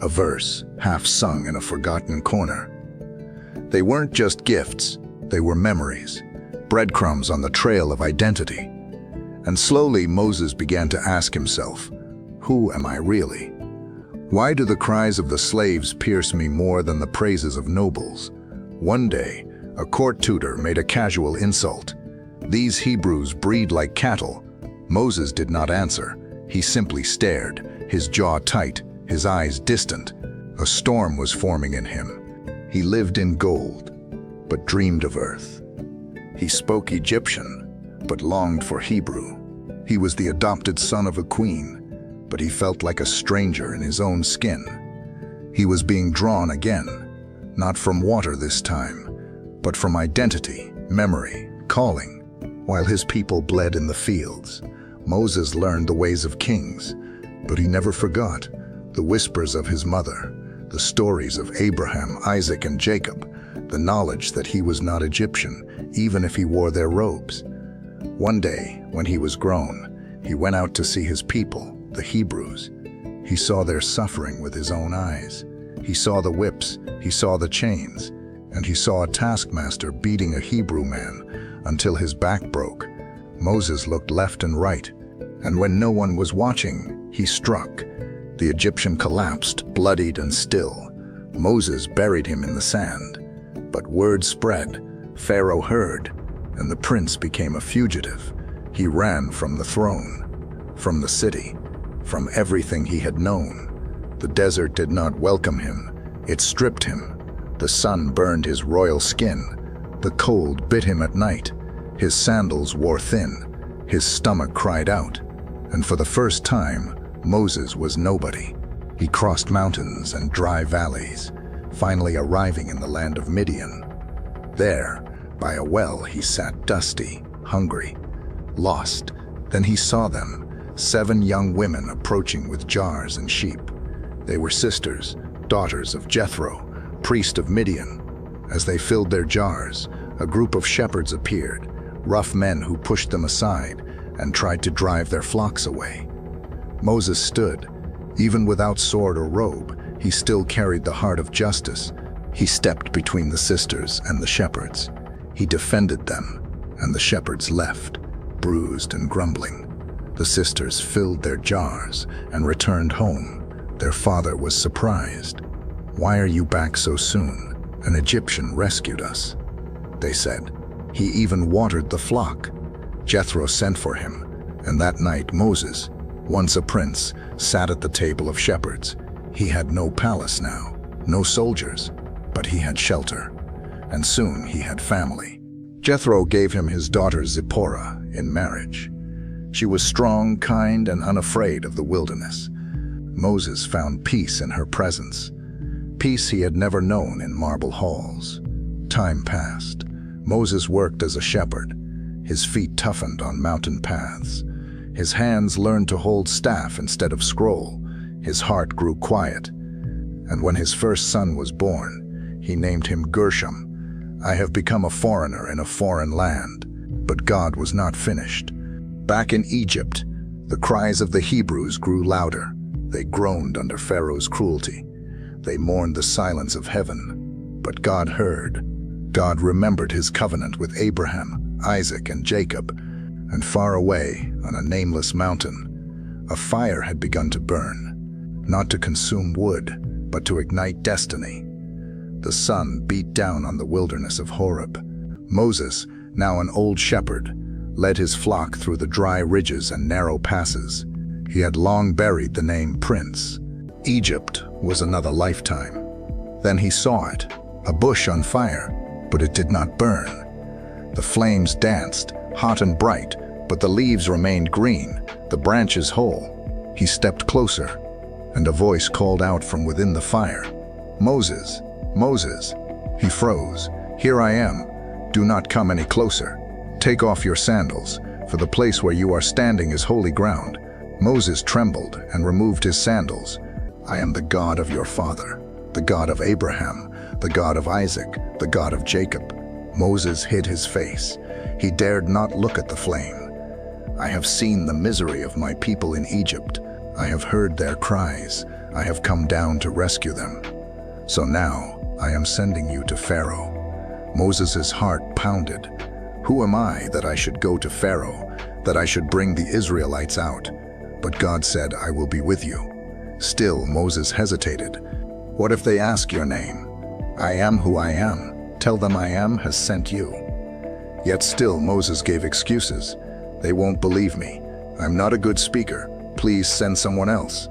[SPEAKER 1] a verse half sung in a forgotten corner. They weren't just gifts, they were memories, breadcrumbs on the trail of identity. And slowly Moses began to ask himself, who am I really? Why do the cries of the slaves pierce me more than the praises of nobles? One day, a court tutor made a casual insult. These Hebrews breed like cattle. Moses did not answer. He simply stared, his jaw tight, his eyes distant. A storm was forming in him. He lived in gold, but dreamed of earth. He spoke Egyptian, but longed for Hebrew. He was the adopted son of a queen, but he felt like a stranger in his own skin. He was being drawn again, not from water this time, but from identity, memory, calling. While his people bled in the fields, Moses learned the ways of kings, but he never forgot the whispers of his mother, the stories of Abraham, Isaac, and Jacob, the knowledge that he was not Egyptian, even if he wore their robes. One day, when he was grown, he went out to see his people, the Hebrews. He saw their suffering with his own eyes. He saw the whips, he saw the chains, and he saw a taskmaster beating a Hebrew man until his back broke. Moses looked left and right, and when no one was watching, he struck. The Egyptian collapsed, bloodied and still. Moses buried him in the sand. But word spread. Pharaoh heard, and the prince became a fugitive. He ran from the throne, from the city, from everything he had known. The desert did not welcome him. It stripped him. The sun burned his royal skin. The cold bit him at night. His sandals wore thin. His stomach cried out. And for the first time, Moses was nobody. He crossed mountains and dry valleys, finally arriving in the land of Midian. There, by a well, he sat dusty, hungry, lost. Then he saw them, 7 young women approaching with jars and sheep. They were sisters, daughters of Jethro, priest of Midian. As they filled their jars, a group of shepherds appeared, rough men who pushed them aside and tried to drive their flocks away. Moses stood. Even without sword or robe, he still carried the heart of justice. He stepped between the sisters and the shepherds. He defended them, and the shepherds left, bruised and grumbling. The sisters filled their jars and returned home. Their father was surprised. "Why are you back so soon? An Egyptian rescued us," they said. "He even watered the flock." Jethro sent for him, and that night Moses, once a prince, sat at the table of shepherds. He had no palace now, no soldiers, but he had shelter, and soon he had family. Jethro gave him his daughter Zipporah in marriage. She was strong, kind, and unafraid of the wilderness. Moses found peace in her presence, peace he had never known in marble halls. Time passed. Moses worked as a shepherd. His feet toughened on mountain paths. His hands learned to hold staff instead of scroll. His heart grew quiet. And when his first son was born, he named him Gershom. I have become a foreigner in a foreign land. But God was not finished. Back in Egypt, the cries of the Hebrews grew louder. They groaned under Pharaoh's cruelty. They mourned the silence of heaven. But God heard. God remembered his covenant with Abraham, Isaac, and Jacob. And far away, on a nameless mountain, a fire had begun to burn, not to consume wood, but to ignite destiny. The sun beat down on the wilderness of Horeb. Moses, now an old shepherd, led his flock through the dry ridges and narrow passes. He had long buried the name Prince. Egypt was another lifetime. Then he saw it, a bush on fire, but it did not burn. The flames danced, hot and bright, but the leaves remained green, the branches whole. He stepped closer, and a voice called out from within the fire, "Moses, Moses." He froze. "Here I am. Do not come any closer. Take off your sandals, for the place where you are standing is holy ground." Moses trembled and removed his sandals. "I am the God of your father, the God of Abraham, the God of Isaac, the God of Jacob." Moses hid his face. He dared not look at the flame. "I have seen the misery of my people in Egypt. I have heard their cries. I have come down to rescue them. So now I am sending you to Pharaoh." Moses' heart pounded. "Who am I that I should go to Pharaoh, that I should bring the Israelites out?" But God said, "I will be with you." Still, Moses hesitated. "What if they ask your name?" "I am who I am. Tell them I am has sent you." Yet still Moses gave excuses. "They won't believe me. I'm not a good speaker. Please send someone else."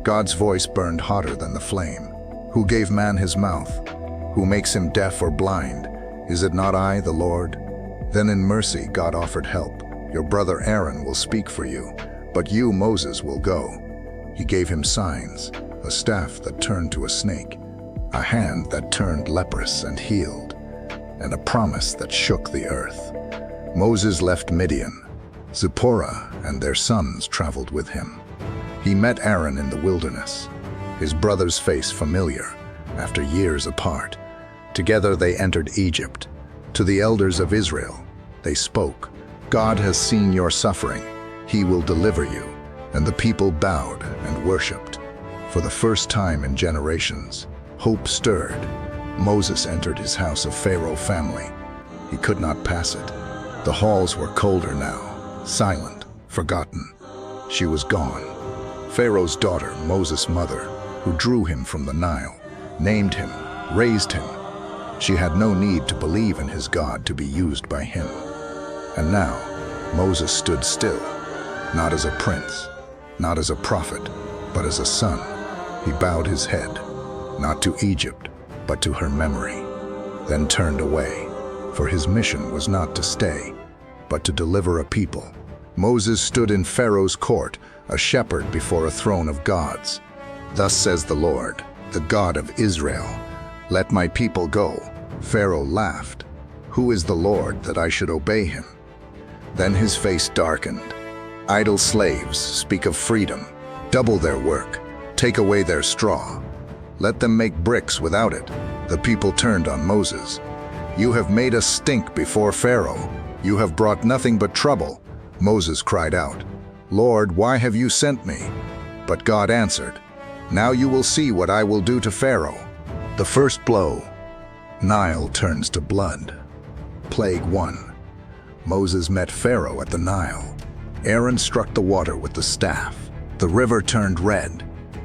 [SPEAKER 1] God's voice burned hotter than the flame. "Who gave man his mouth? Who makes him deaf or blind? Is it not I, the Lord?" Then in mercy God offered help. "Your brother Aaron will speak for you, but you, Moses, will go." He gave him signs, a staff that turned to a snake, a hand that turned leprous and healed, and a promise that shook the earth. Moses left Midian. Zipporah and their sons traveled with him. He met Aaron in the wilderness, his brother's face familiar, after years apart. Together they entered Egypt. To the elders of Israel, they spoke, "God has seen your suffering. He will deliver you." And the people bowed and worshipped. For the first time in generations, hope stirred. Moses entered his house of Pharaoh family. He could not pass it. The halls were colder now, silent, forgotten. She was gone. Pharaoh's daughter, Moses' mother, who drew him from the Nile, named him, raised him. She had no need to believe in his God to be used by him. And now, Moses stood still, not as a prince, not as a prophet, but as a son. He bowed his head, not to Egypt, but to her memory, then turned away, for his mission was not to stay, but to deliver a people. Moses stood in Pharaoh's court, a shepherd before a throne of gods. "Thus says the Lord, the God of Israel, let my people go." Pharaoh laughed. "Who is the Lord that I should obey him?" Then his face darkened. "Idle slaves speak of freedom. Double their work. Take away their straw. Let them make bricks without it." The people turned on Moses. "You have made us stink before Pharaoh. You have brought nothing but trouble." Moses cried out, "Lord, why have you sent me?" But God answered, "Now you will see what I will do to Pharaoh." The first blow. Nile turns to blood. Plague 1. Moses met Pharaoh at the Nile. Aaron struck the water with the staff. The river turned red.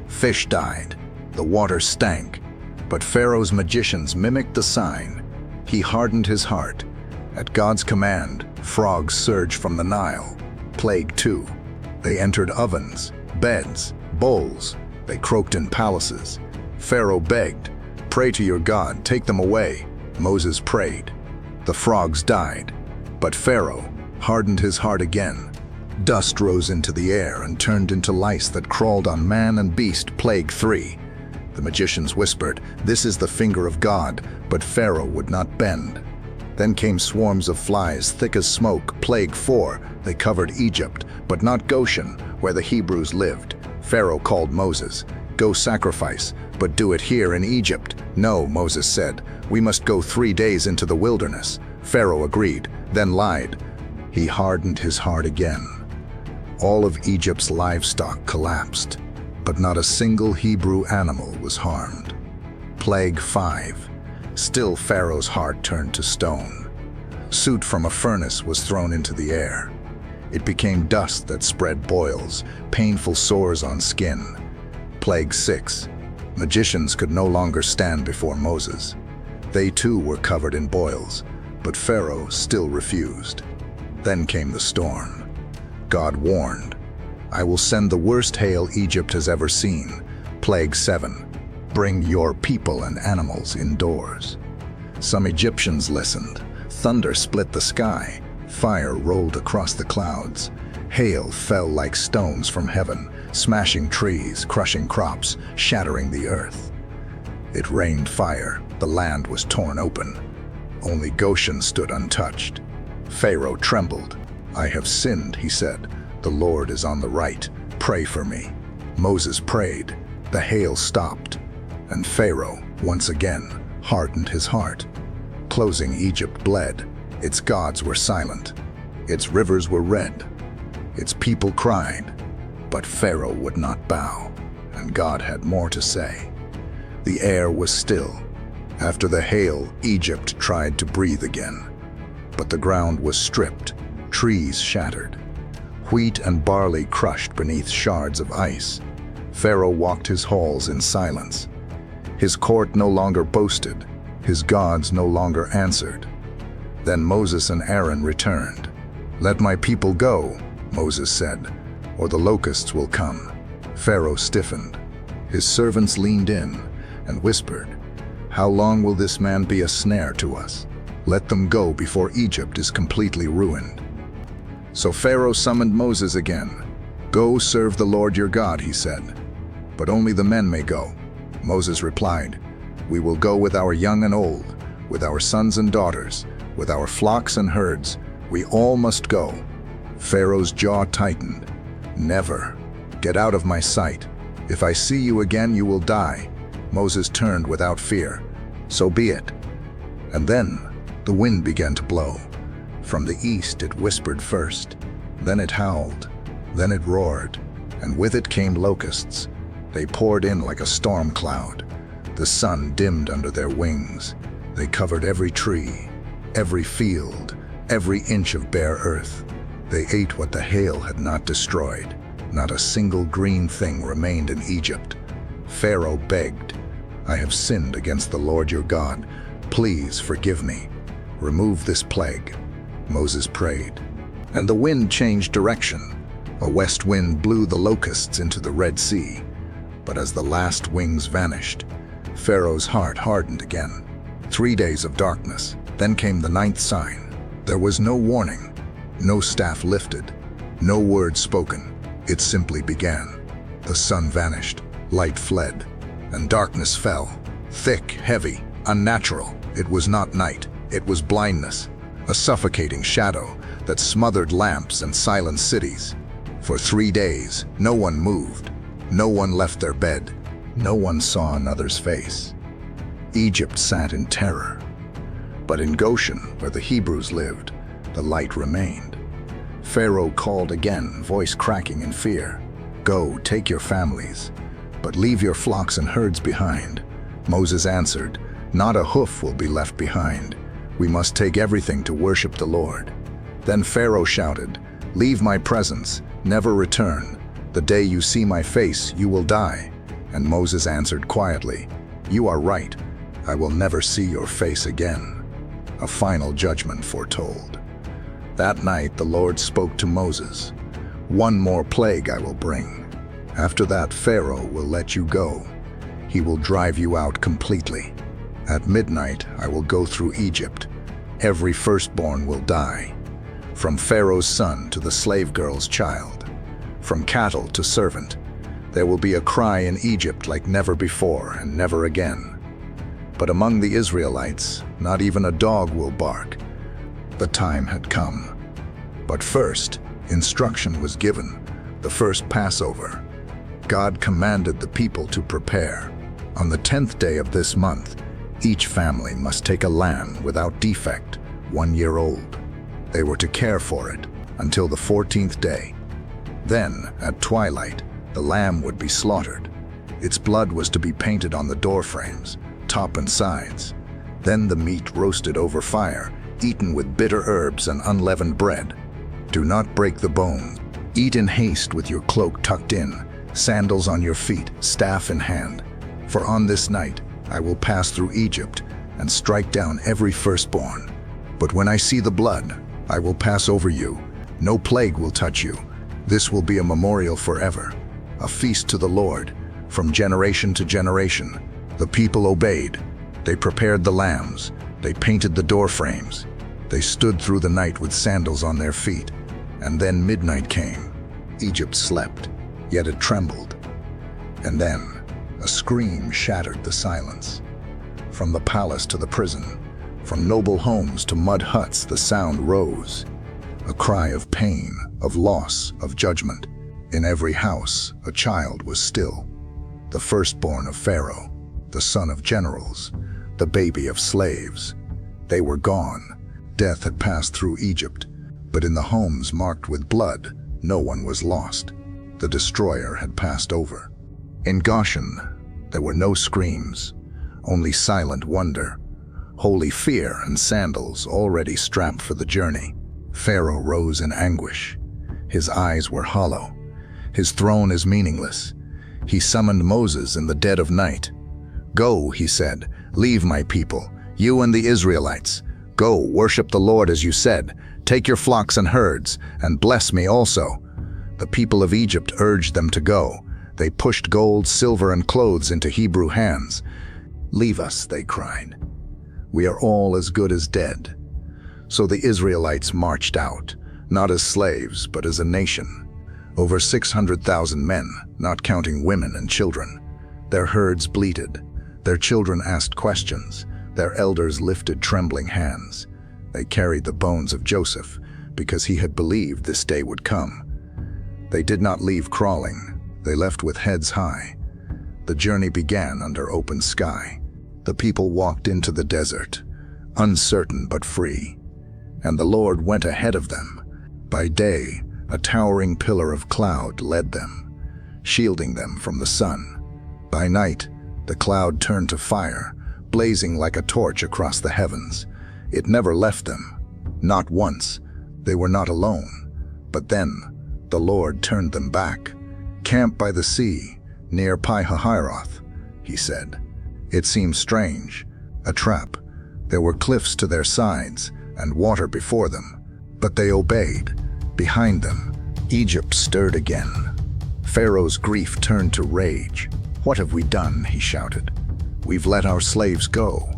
[SPEAKER 1] Fish died. The water stank. But Pharaoh's magicians mimicked the sign. He hardened his heart. At God's command, frogs surged from the Nile. Plague 2. They entered ovens, beds, bowls. They croaked in palaces. Pharaoh begged, "Pray to your God, take them away." Moses prayed. The frogs died. But Pharaoh hardened his heart again. Dust rose into the air and turned into lice that crawled on man and beast. Plague 3. The magicians whispered, "This is the finger of God," but Pharaoh would not bend. Then came swarms of flies, thick as smoke, plague 4. They covered Egypt, but not Goshen, where the Hebrews lived. Pharaoh called Moses, "Go sacrifice, but do it here in Egypt." "No," Moses said, "we must go 3 days into the wilderness." Pharaoh agreed, then lied. He hardened his heart again. All of Egypt's livestock collapsed, but not a single Hebrew animal was harmed. Plague 5. Still Pharaoh's heart turned to stone. Soot from a furnace was thrown into the air. It became dust that spread boils, painful sores on skin. Plague 6. Magicians could no longer stand before Moses. They too were covered in boils, but Pharaoh still refused. Then came the storm. God warned, "I will send the worst hail Egypt has ever seen." Plague 7. Bring your people and animals indoors. Some Egyptians listened. Thunder split the sky. Fire rolled across the clouds. Hail fell like stones from heaven, smashing trees, crushing crops, shattering the earth. It rained fire. The land was torn open. Only Goshen stood untouched. Pharaoh trembled. "I have sinned," he said. "The Lord is on the right. Pray for me." Moses prayed. The hail stopped. And Pharaoh, once again, hardened his heart. Closing Egypt bled. Its gods were silent. Its rivers were red. Its people cried. But Pharaoh would not bow, and God had more to say. The air was still. After the hail, Egypt tried to breathe again. But the ground was stripped, trees shattered, wheat and barley crushed beneath shards of ice. Pharaoh walked his halls in silence. His court no longer boasted, his gods no longer answered. Then Moses and Aaron returned. "Let my people go," Moses said, "or the locusts will come." Pharaoh stiffened. His servants leaned in and whispered, "How long will this man be a snare to us? Let them go before Egypt is completely ruined." So Pharaoh summoned Moses again. "Go serve the Lord your God," he said. "But only the men may go." Moses replied, "We will go with our young and old, with our sons and daughters, with our flocks and herds. We all must go." Pharaoh's jaw tightened. "Never. Get out of my sight. If I see you again, you will die." Moses turned without fear. "So be it." And then the wind began to blow. From the east it whispered first, then it howled, then it roared, and with it came locusts. They poured in like a storm cloud. The sun dimmed under their wings. They covered every tree, every field, every inch of bare earth. They ate what the hail had not destroyed. Not a single green thing remained in Egypt. Pharaoh begged, "I have sinned against the Lord your God. Please forgive me. Remove this plague." Moses prayed. And the wind changed direction. A west wind blew the locusts into the Red Sea. But as the last wings vanished, Pharaoh's heart hardened again. 3 days of darkness. Then came the 9th sign. There was no warning, no staff lifted, no word spoken. It simply began. The sun vanished, light fled, and darkness fell. Thick, heavy, unnatural. It was not night, it was blindness. A suffocating shadow that smothered lamps and silenced cities. For 3 days, no one moved. No one left their bed. No one saw another's face. Egypt sat in terror. But in Goshen, where the Hebrews lived, the light remained. Pharaoh called again, voice cracking in fear. "Go, take your families, but leave your flocks and herds behind." Moses answered, "Not a hoof will be left behind. We must take everything to worship the Lord." Then Pharaoh shouted, "Leave my presence, never return. The day you see my face, you will die." And Moses answered quietly, "You are right. I will never see your face again." A final judgment foretold. That night the Lord spoke to Moses, "One more plague I will bring. After that Pharaoh will let you go. He will drive you out completely. At midnight I will go through Egypt. Every firstborn will die, from Pharaoh's son to the slave girl's child, from cattle to servant. There will be a cry in Egypt like never before and never again. But among the Israelites, not even a dog will bark, The time had come. But first, instruction was given, the first Passover. God commanded the people to prepare. On the 10th day of this month, each family must take a lamb without defect, 1 year old. They were to care for it until the 14th day. Then, at twilight, the lamb would be slaughtered. Its blood was to be painted on the doorframes, top and sides. Then the meat roasted over fire, eaten with bitter herbs and unleavened bread. Do not break the bone. Eat in haste with your cloak tucked in, sandals on your feet, staff in hand. For on this night I will pass through Egypt and strike down every firstborn. But when I see the blood, I will pass over you. No plague will touch you. This will be a memorial forever, a feast to the Lord, from generation to generation. The people obeyed. They prepared the lambs. They painted the doorframes. They stood through the night with sandals on their feet. And then midnight came. Egypt slept, yet it trembled. And then a scream shattered the silence. From the palace to the prison, from noble homes to mud huts, the sound rose. A cry of pain, of loss, of judgment. In every house, a child was still. The firstborn of Pharaoh, the son of generals, the baby of slaves. They were gone. Death had passed through Egypt, but in the homes marked with blood, no one was lost. The destroyer had passed over. In Goshen, there were no screams, only silent wonder, holy fear and sandals already strapped for the journey. Pharaoh rose in anguish. His eyes were hollow. His throne is meaningless. He summoned Moses in the dead of night. "Go," he said, "leave my people, you and the Israelites. Go, worship the Lord as you said. Take your flocks and herds, and bless me also." The people of Egypt urged them to go. They pushed gold, silver, and clothes into Hebrew hands. "Leave us," they cried. "We are all as good as dead." So the Israelites marched out, not as slaves, but as a nation. Over 600,000 men, not counting women and children. Their herds bleated. Their children asked questions. Their elders lifted trembling hands. They carried the bones of Joseph because he had believed this day would come. They did not leave crawling. They left with heads high. The journey began under open sky. The people walked into the desert, uncertain but free. And the Lord went ahead of them. By day, a towering pillar of cloud led them, shielding them from the sun. By night, the cloud turned to fire, blazing like a torch across the heavens. It never left them, not once. They were not alone. But then, the Lord turned them back. "Camp by the sea, near Pi-hahiroth," he said. It seemed strange, a trap. There were cliffs to their sides and water before them. But they obeyed. Behind them, Egypt stirred again. Pharaoh's grief turned to rage. "What have we done?" he shouted. "We've let our slaves go."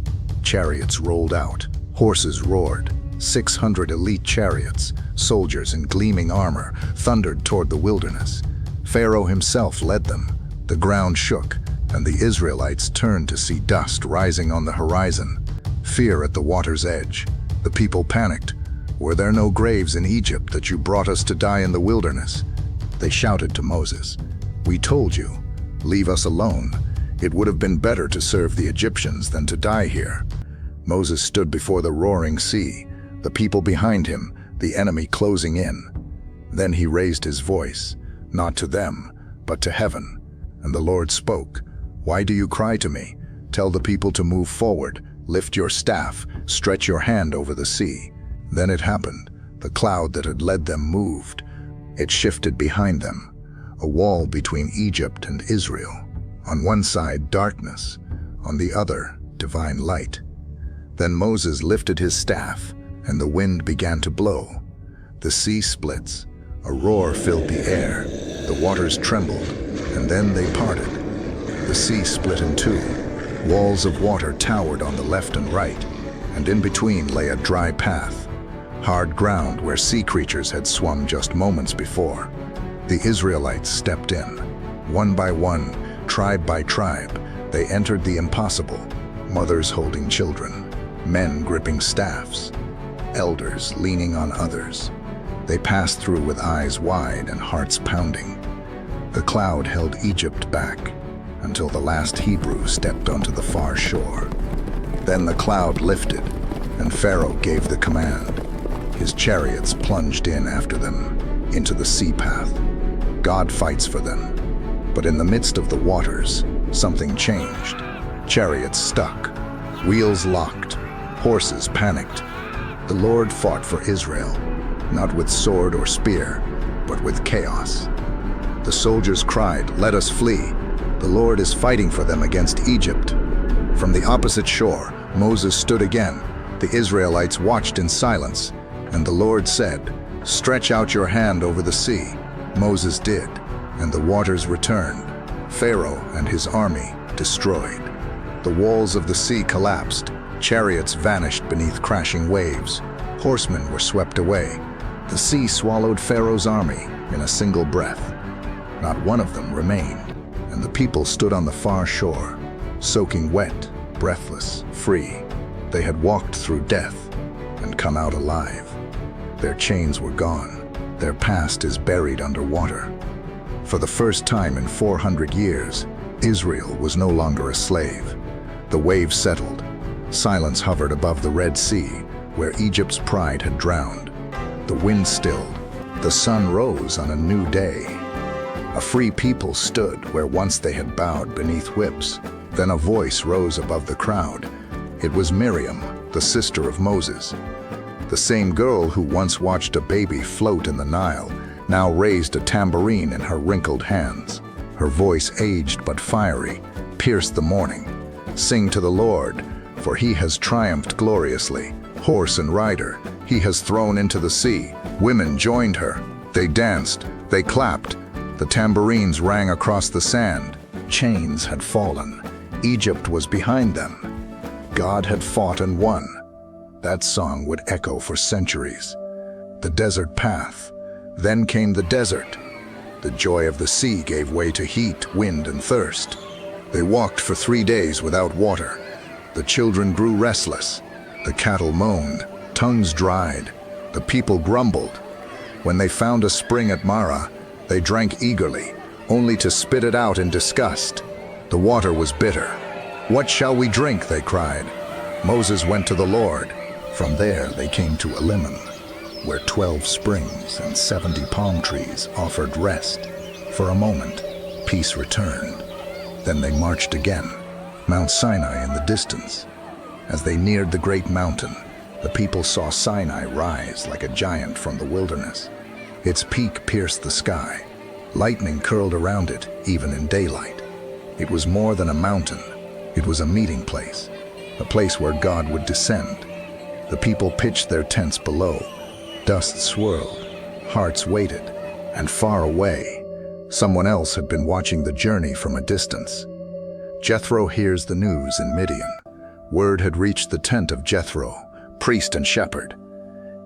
[SPEAKER 1] Chariots rolled out. Horses roared. 600 elite chariots, soldiers in gleaming armor, thundered toward the wilderness. Pharaoh himself led them. The ground shook, and the Israelites turned to see dust rising on the horizon. Fear at the water's edge. The people panicked. "Were there no graves in Egypt that you brought us to die in the wilderness?" They shouted to Moses. "We told you, leave us alone. It would have been better to serve the Egyptians than to die here." Moses stood before the roaring sea, the people behind him, the enemy closing in. Then he raised his voice, not to them, but to heaven. And the Lord spoke, "Why do you cry to me? Tell the people to move forward. Lift your staff, stretch your hand over the sea." Then it happened. The cloud that had led them moved. It shifted behind them, a wall between Egypt and Israel. On one side, darkness. On the other, divine light. Then Moses lifted his staff, and the wind began to blow. The sea splits. A roar filled the air. The waters trembled, and then they parted. The sea split in two. Walls of water towered on the left and right, and in between lay a dry path. Hard ground where sea creatures had swum just moments before. The Israelites stepped in. One by one, tribe by tribe, they entered the impossible, mothers holding children, men gripping staffs. elders leaning on others. They passed through with eyes wide and hearts pounding. The cloud held Egypt back until the last Hebrew stepped onto the far shore. Then the cloud lifted, and Pharaoh gave the command. His chariots plunged in after them, into the sea path. God fights for them. But in the midst of the waters, something changed. Chariots stuck, wheels locked, horses panicked. The Lord fought for Israel, not with sword or spear, but with chaos. The soldiers cried, "Let us flee. The Lord is fighting for them against Egypt." From the opposite shore, Moses stood again. The Israelites watched in silence, and the Lord said, "Stretch out your hand over the sea." Moses did, and the waters returned. Pharaoh and his army destroyed. The walls of the sea collapsed. Chariots vanished beneath crashing waves. Horsemen were swept away. The sea swallowed Pharaoh's army in a single breath. Not one of them remained, and the people stood on the far shore, soaking wet, breathless, free. They had walked through death and come out alive. Their chains were gone. Their past is buried under water. For the first time in 400 years, Israel was no longer a slave. The waves settled. Silence hovered above the Red Sea, where Egypt's pride had drowned. The wind stilled. The sun rose on a new day. A free people stood where once they had bowed beneath whips. Then a voice rose above the crowd. It was Miriam, the sister of Moses. The same girl who once watched a baby float in the Nile now raised a tambourine in her wrinkled hands. Her voice, aged but fiery, pierced the morning. "Sing to the Lord, for he has triumphed gloriously. Horse and rider, he has thrown into the sea." Women joined her. They danced, they clapped. The tambourines rang across the sand. Chains had fallen. Egypt was behind them. God had fought and won. That song would echo for centuries. The desert path. Then came the desert. The joy of the sea gave way to heat, wind, and thirst. They walked for 3 days without water. The children grew restless. The cattle moaned. Tongues dried. The people grumbled. When they found a spring at Marah, they drank eagerly, only to spit it out in disgust. The water was bitter. "What shall we drink?" they cried. Moses went to the Lord. From there they came to Elim, where 12 springs and 70 palm trees offered rest. For a moment, peace returned. Then they marched again, Mount Sinai in the distance. As they neared the great mountain, the people saw Sinai rise like a giant from the wilderness. Its peak pierced the sky. Lightning curled around it, even in daylight. It was more than a mountain. It was a meeting place, a place where God would descend. The people pitched their tents below. Dust swirled, hearts waited, and far away, someone else had been watching the journey from a distance. Jethro hears the news in Midian. Word had reached the tent of Jethro, priest and shepherd.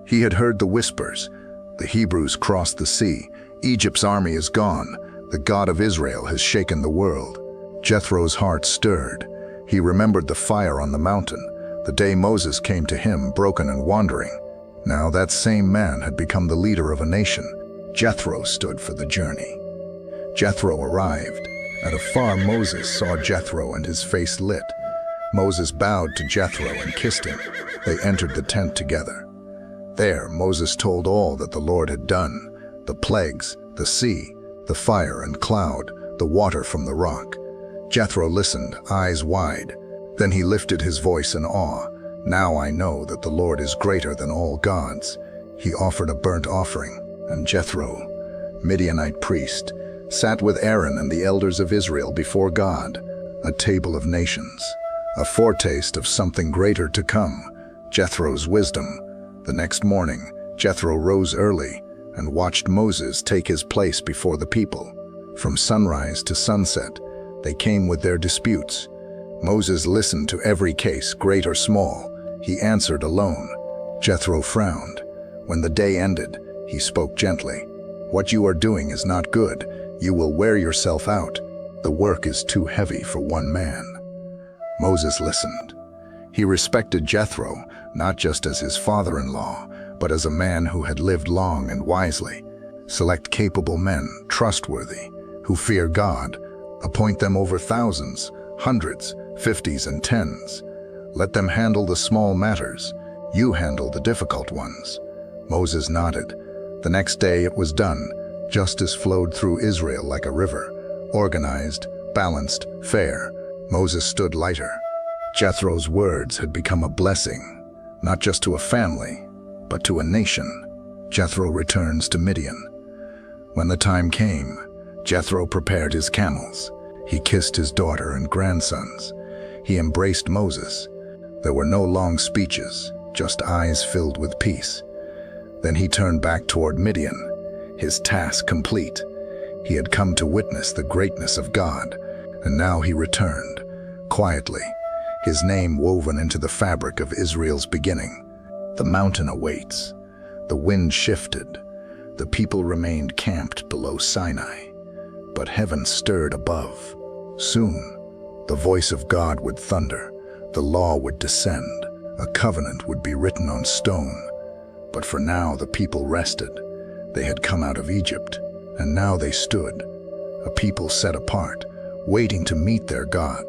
[SPEAKER 1] He had heard the whispers. The Hebrews crossed the sea. Egypt's army is gone. The God of Israel has shaken the world. Jethro's heart stirred. He remembered the fire on the mountain, the day Moses came to him broken and wandering. Now that same man had become the leader of a nation. Jethro stood for the journey. Jethro arrived. At afar, Moses saw Jethro and his face lit. Moses bowed to Jethro and kissed him. They entered the tent together. There, Moses told all that the Lord had done: the plagues, the sea, the fire and cloud, the water from the rock. Jethro listened, eyes wide. Then he lifted his voice in awe. "Now I know that the Lord is greater than all gods." He offered a burnt offering, and Jethro, Midianite priest, sat with Aaron and the elders of Israel before God, a table of nations, a foretaste of something greater to come, Jethro's wisdom. The next morning, Jethro rose early and watched Moses take his place before the people. From sunrise to sunset, they came with their disputes. Moses listened to every case, great or small. He answered alone. Jethro frowned. When the day ended, he spoke gently. "What you are doing is not good. You will wear yourself out. The work is too heavy for one man." Moses listened. He respected Jethro, not just as his father-in-law, but as a man who had lived long and wisely. Select capable men, trustworthy, who fear God. Appoint them over thousands, hundreds, fifties, and tens. Let them handle the small matters. You handle the difficult ones. Moses nodded. The next day it was done. Justice flowed through Israel like a river. Organized, balanced, fair. Moses stood lighter. Jethro's words had become a blessing, not just to a family, but to a nation. Jethro returns to Midian. When the time came, Jethro prepared his camels. He kissed his daughter and grandsons. He embraced Moses. There were no long speeches, just eyes filled with peace. Then he turned back toward Midian, his task complete. He had come to witness the greatness of God, and now he returned, quietly, his name woven into the fabric of Israel's beginning. The mountain awaits. The wind shifted. The people remained camped below Sinai. But heaven stirred above. Soon, the voice of God would thunder. The law would descend. A covenant would be written on stone. But for now, the people rested. They had come out of Egypt, and now they stood, a people set apart, waiting to meet their God.